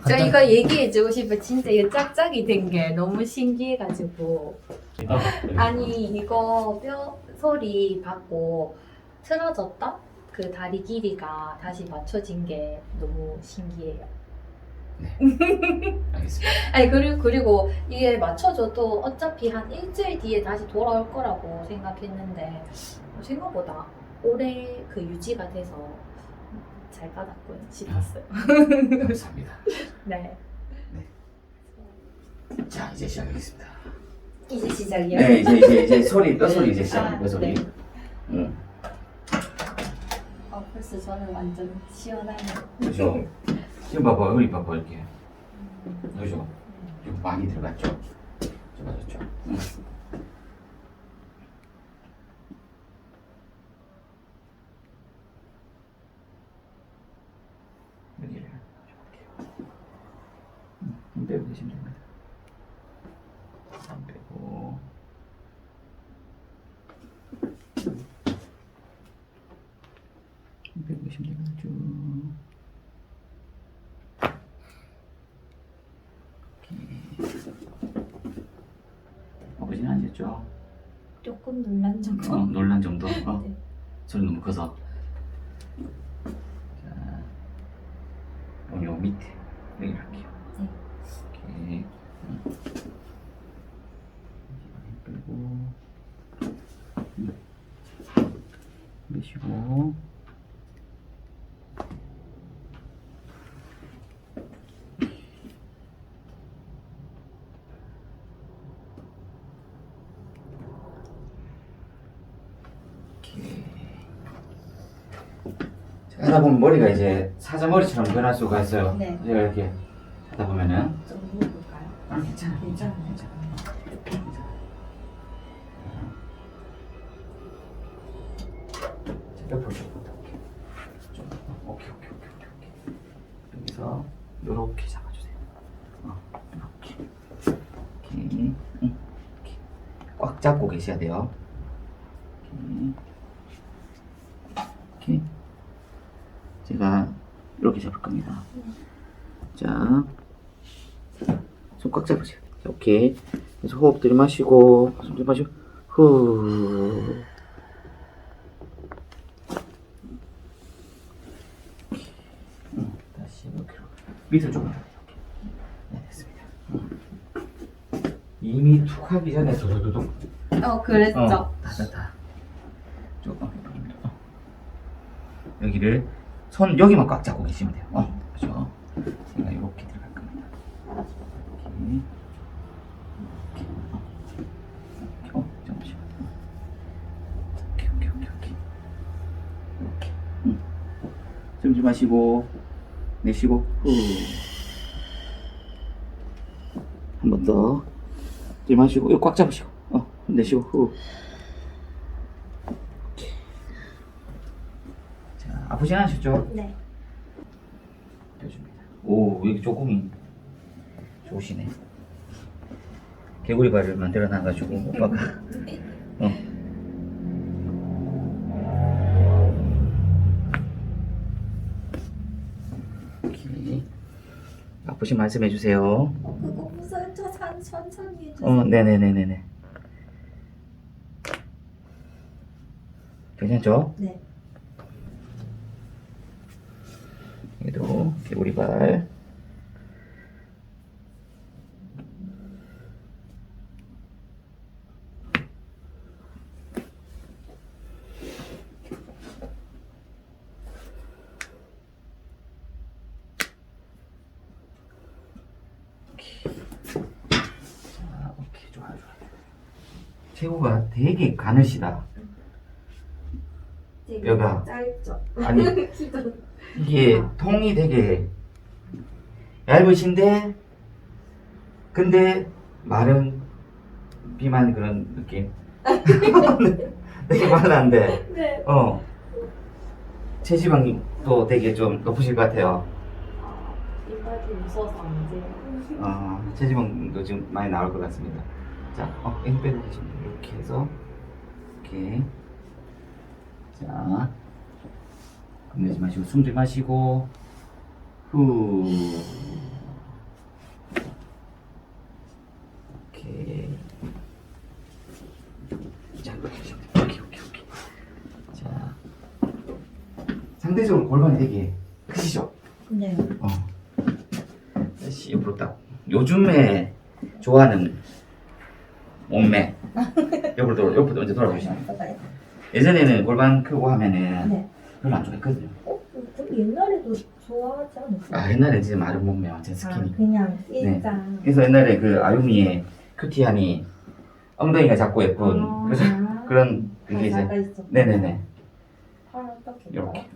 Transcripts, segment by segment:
저 이거 얘기해주고 싶어. 진짜 이거 짝짝이 된 게 너무 신기해가지고. 아니 이거 뼈 소리 받고 틀어졌다? 그 다리 길이가 다시 맞춰진 게 너무 신기해요. 알겠습니다. 아니 그리고 이게 맞춰줘도 어차피 한 일주일 뒤에 다시 돌아올 거라고 생각했는데 생각보다 오래 그 유지가 돼서 잘 받았고요 싶었어요. 감사합니다. 네. 자, 이제 시작하겠습니다. 이제 시작이요? 네, 이제 소리, 뼈 소리 이제 시작합니다. 뼈 소리. 네. 응. 벌써 저는 완전 시원하네요. 그렇죠. 지금 봐봐, 여기 봐봐 이렇게. 그렇죠. 좀 많이 들어갔죠. 좁아졌죠. 응. 여기를 해볼게요. 힘 빼고 계시면 됩니다. 힘 빼고. 힘 빼고 계시면 됩니다. 쭉. 아버지는 아시죠? 조금 놀란 정도? 놀란 정도. 네. 소리 너무 커서. 자, 요 밑에 여기 할게요. 네. 이렇게. 빼고. 빼시고. 하다 보면 머리가 이제 사자머리처럼 변할 수가 있어요. 네. 제가 이렇게 하다 보면은. 좀 누워볼까요? 아, 괜찮아. 괜찮아요. 옆으로 좀 볼게요. 오케이. 여기서 요렇게 잡아주세요. 이렇게. 이렇게. 이렇게. 꽉 잡고 계셔야 돼요. 이렇게. 제가 이렇게 잡을 겁니다. 자, 손 꽉 잡으세요. 자, 오케이. 그래서 호흡 들이마시고, 숨 들이마시고, 후. 다시 이렇게 밑으로 좀 이렇게. 네, 됐습니다. 이미 툭 하기 전에 도도도도. 그랬죠. 다. 조금. 여기를 손 여기만 꽉 잡고 계시면 돼요. 그렇죠. 제가 이렇게 들어갈 겁니다. 이렇게. 잠시만. 오케이. 이렇게. 숨 마시고 내쉬고 후. 한 번 더. 들이마시고 이거 꽉 잡으시고 내쉬고 후. 자, 아프지 않으셨죠? 네. 해줍니다. 오, 여기 조금이 좋으시네. 개구리 발을 만들어 놔가지고 오빠가 오케이. 아프신 말씀해 주세요. 그거 무서워. 저 천천히 해주세요. 네네네네네. 괜찮죠? 네. 얘도 개구리 발. 자, 오케이, 좋아요. 새우가 되게 가느시다. 뼈가. 짧죠. 아니, 이게 통이 되게 얇으신데 근데 마른 비만 그런 느낌. 되게 말랐는데 네. 체지방도 되게 좀 높으실 것 같아요. 이빨이 무서워서 안 돼요. 체지방도 지금 많이 나올 것 같습니다. 자, 힘 빼고 계시면 이렇게 해서 이렇게. 자, 겁내지 마시고 숨 들이마시고 후. 상대적으로 골반이 되게 크시죠? 네. 다시 옆으로 딱 요즘에 좋아하는 몸매 옆으로 먼저 돌아보시면 예전에는 골반 크고 하면은 네. 별로 안 좋아했거든요. 그럼 옛날에도 좋아하지 않았어요? 옛날에 이제 마른 몸매 완전 스키니. 그냥 일단. 그래서 옛날에 그 아유미의 큐티하니 엉덩이가 작고 예쁜 그런 그게 이제 있어. 네네네 팔 어떻게 이렇게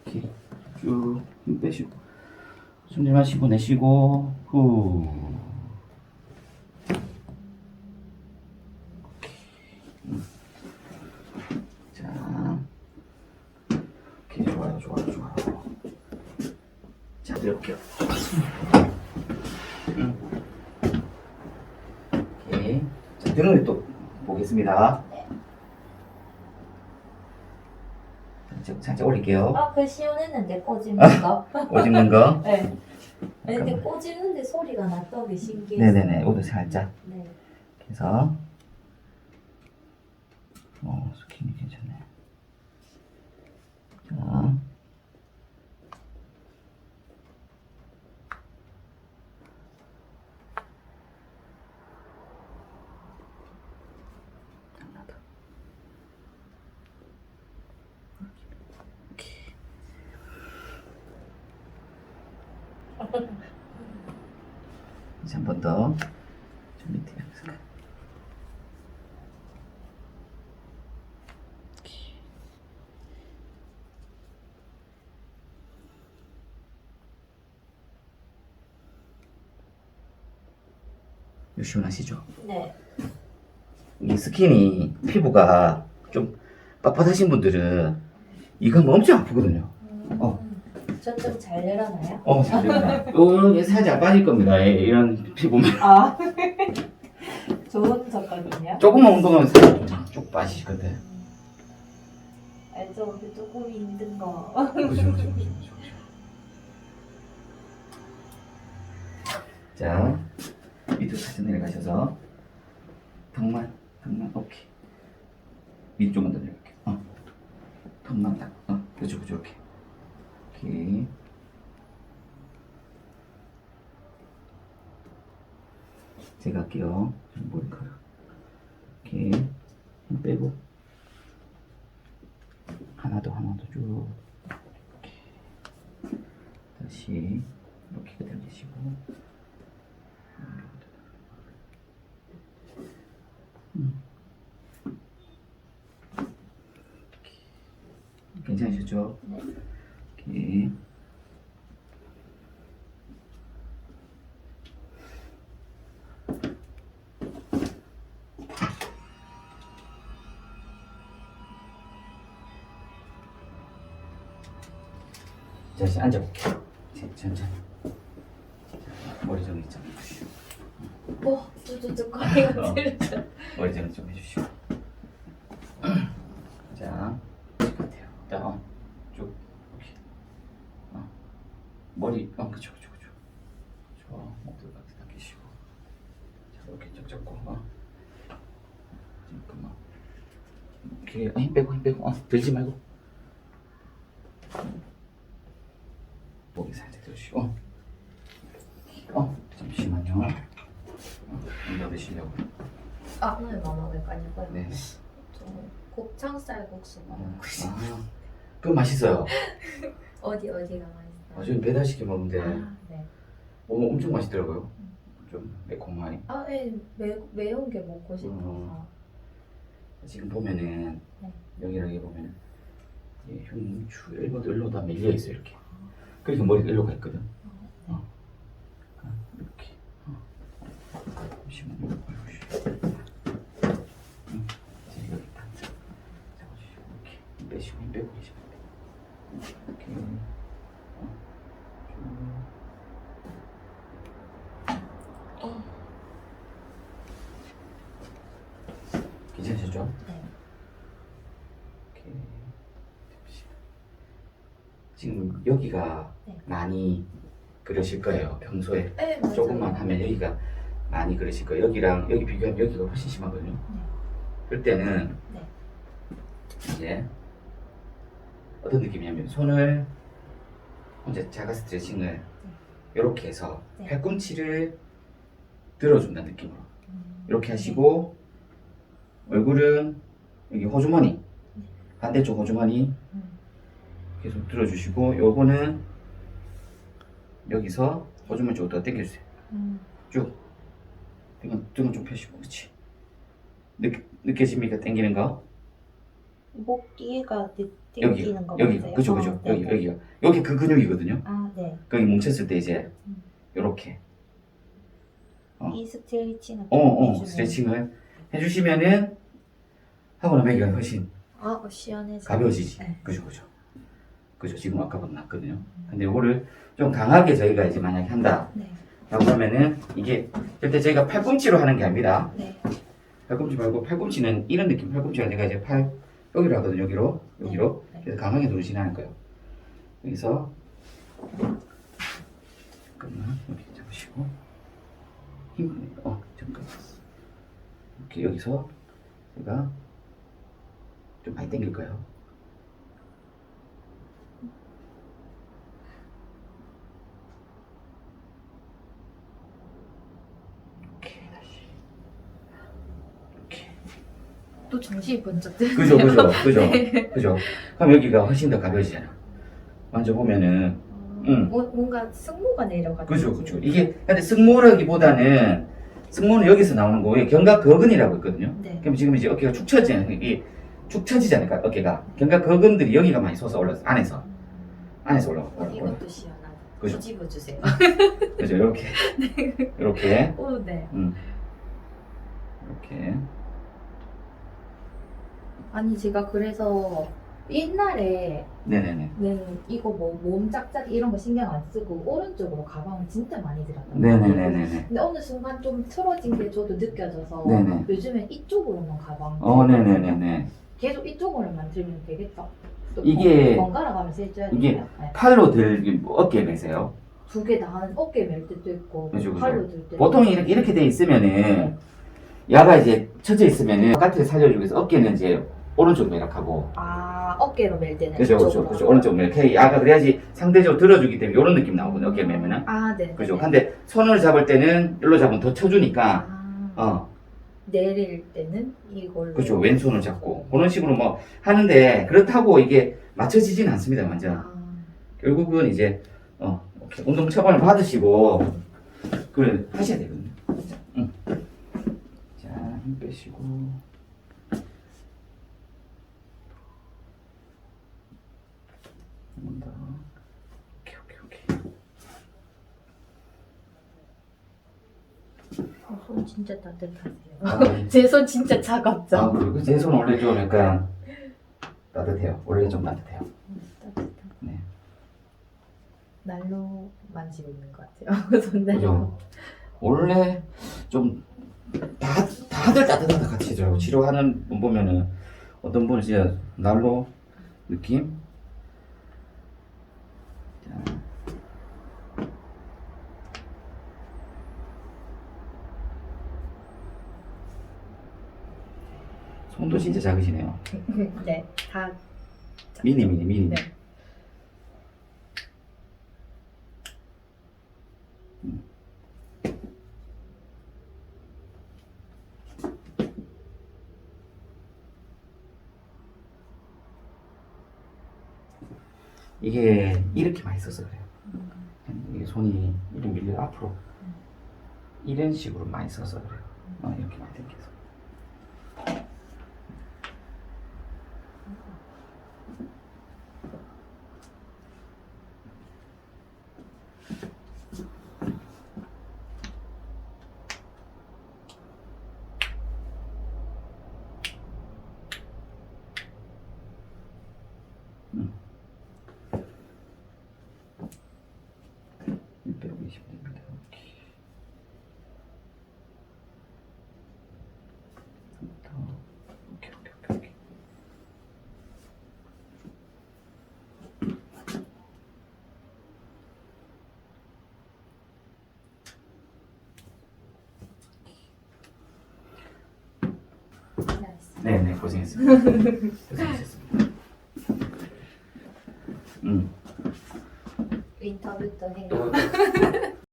이렇게 쭉 힘 빼시고 숨 좀 마시고 내쉬고 후. 자, 오케이 좋아요. 자 이렇게요. 오케이. 자 등을 또 보겠습니다. 살짝 올릴게요. 그 시원했는데 꼬집는 거. 오집는 거. 네. 아니, 근데 꼬집는데 소리가 났던 게 신기해. 네네네. 오도 살짝. 네. 그래서 스킨이 괜찮네. 자. 이제 한 번 더. 좀 밑에 여기서. 이거 시원하시죠? 네. 이 스킨이 피부가 좀 빳빳하신 분들은 이거 하면 엄청 아프거든요. 저좀 잘 내려놔요? 잘 됩니다. 이게 살짝 빠질 겁니다. 이런 피부면. 좋은 졌거든요. 조금만 운동하면 살짝 쭉 빠지실 건데. 알죠? 근데 조금 힘든 거. 그죠. 자, 밑으로 살짝 내려가셔서 턱만 오케이. 밑 좀만 더 내려갈게요. 턱만 딱, 그죠, 이렇게. 오케이. 제가 할게요. 머리카락. 오케이. 힘 빼고. 하나 더 쭉. 오케이. 다시 이렇게 그대로 계시고. 괜찮으셨죠? 네. 오케이. 자, 이제 앉아볼게요. 천천히. 머리 정리 좀 해주시오. 쭈쭈쭈 거리가 들렸죠. 머리 정리 좀 해주시오. 자, 똑같아요. 일단 쭉 이렇게. 머리, 그쵸. 목들 같이 당기시고. 자, 이렇게 쫙 잡고, 잠깐만. 이렇게 힘 빼고, 들지 말고. 목이 살짝 들으시고. 잠시만요. 이거 드시려고. 오늘 뭐 먹을까요? 네. 저 곱창 쌀국수 먹고 싶어요. 그거 맛있어요. 어디가 맛있어요? 지금 배달시켜 먹는데 네. 엄청 맛있더라고요. 좀 매콤하니. 네. 매운 게 먹고 싶어서. 지금 보면은 네. 여기 보면은 흉추 일로 다 밀려 있어 이렇게. 그래서 머리가 일로 가 있거든. 이렇게. 잠시만요. 여기 딱 잡아주시고 이렇게 힘 빼시고 힘 빼고 계시면 돼요. 이렇게. 괜찮으셨죠? 네. 이렇게. 잠시만. 지금 여기가 네. 많이 그러실 거예요. 평소에 네, 맞아요. 조금만 하면 여기가 많이 그러실 거예요. 여기랑 여기 비교하면 여기가 훨씬 심하거든요. 네. 그럴 때는 네. 이제 어떤 느낌이냐면 손을 혼자 자가 스트레칭을 이렇게 해서 네. 팔꿈치를 들어준다는 느낌으로 이렇게 하시고 얼굴은 여기 호주머니 반대쪽 호주머니 계속 들어주시고 요거는 여기서 호주머니 쪽으로 더 당겨주세요. 쭉 등은 좀 펴시고 그렇지. 느껴집니까? 당기는 거? 목 뒤에가 여기 땡기는 거 여기 맞아요? 그죠 그죠 네. 여기가 여기 그 근육이거든요. 아, 네. 거기 뭉쳤을 때 이제 요렇게 이 스트레칭은 스트레칭을 해주시면은 하고 나면 여기가 훨씬 시원해서 가벼워지지. 네. 그죠 지금 아까보다 낫거든요. 근데 요거를 좀 강하게 저희가 이제 만약에 한다 네. 라고 하면은 이게 절대 저희가 팔꿈치로 하는 게 아닙니다. 네. 팔꿈치 말고 팔꿈치는 이런 느낌. 팔꿈치가 내가 이제 여기로 하거든요. 여기로 네. 그래서 강하게 누르시는 거예요. 여기서 잠깐만 여기 잡으시고 잠깐 이렇게 여기서 제가 좀 많이 당길 거예요. 이렇게 다시 이렇게 또 정신이 번쩍 드네요. 그죠. 그럼 여기가 훨씬 더 가벼워지잖아. 만져보면은 뭔가 승모가 내려가죠. 그죠. 이게 근데 승모라기보다는 승모는 여기서 나오는 거예요. 견갑거근이라고 있거든요. 네. 그럼 지금 이제 어깨가 축 처지잖아요. 이게 축 처지잖아요. 그러니까 어깨가 견갑거근들이 여기가 많이 솟아 올라서 안에서 올라가. 이것도 시원하다. 그죠. 뒤집어 주세요. 그죠. 이렇게 이렇게 오, 네. 이렇게 아니 제가 그래서 옛날에는 네네네. 이거 뭐 몸 짝짝이 이런 거 신경 안 쓰고 오른쪽으로 가방을 진짜 많이 들었단 네네네네. 근데 어느 순간 좀 틀어진 게 저도 느껴져서 네네. 요즘엔 이쪽으로만 가방 네네네네. 계속 이쪽으로만 들면 되겠다. 또 이게 번갈아 가면서 해줘야 이게 돼요. 네. 팔로 어깨에 매세요. 두 개 다 하는 어깨 멜 때도 있고 그죠. 팔로 들 때도 보통 있고. 이렇게 돼 있으면은 야가 이제 처져 있으면은 바깥을 살려주기 위해서 어깨는 이제 오른쪽으로 매락하고 어깨로 멜 때는 그죠. 오른쪽 이렇게 야가 그래야지 상대적으로 들어주기 때문에 이런 느낌 나오거든요. 어깨 매면은 네. 그죠. 근데 손을 잡을 때는 일로 잡으면 더 쳐주니까 내릴 때는 이걸로 그죠. 왼손을 잡고 그런 식으로 뭐 하는데 그렇다고 이게 맞춰지지는 않습니다. 완전 결국은 이제 이렇게 운동 처방을 받으시고 그걸 하셔야 되거든요. 자, 힘 빼시고 한 번 더. 오케이. 손 진짜 따뜻하세요. 제 손 진짜 차갑죠? 그리고 제 손 원래 좀 약간 따뜻해요. 원래 좀 따뜻해요. 따뜻한. 네. 날로 만지고 있는 것 같아요. 손날로. 그죠. 원래 좀 다들 따뜻하다 같이 하더라고. 치료하는 분 보면은 어떤 분은 진짜 날로 느낌. 자. 손도 진짜 작으시네요. 네, 다 미니. 네. 이게 이렇게 많이 써서 그래요. 이게 손이 이렇게 밀려 앞으로 이런 식으로 많이 써서 그래요. 이렇게 많이 당겨서. 음. 620입니다. 오케이. 나이스. 네네 고생했습니다. 고생하셨습니다. 인터뷰도 해요.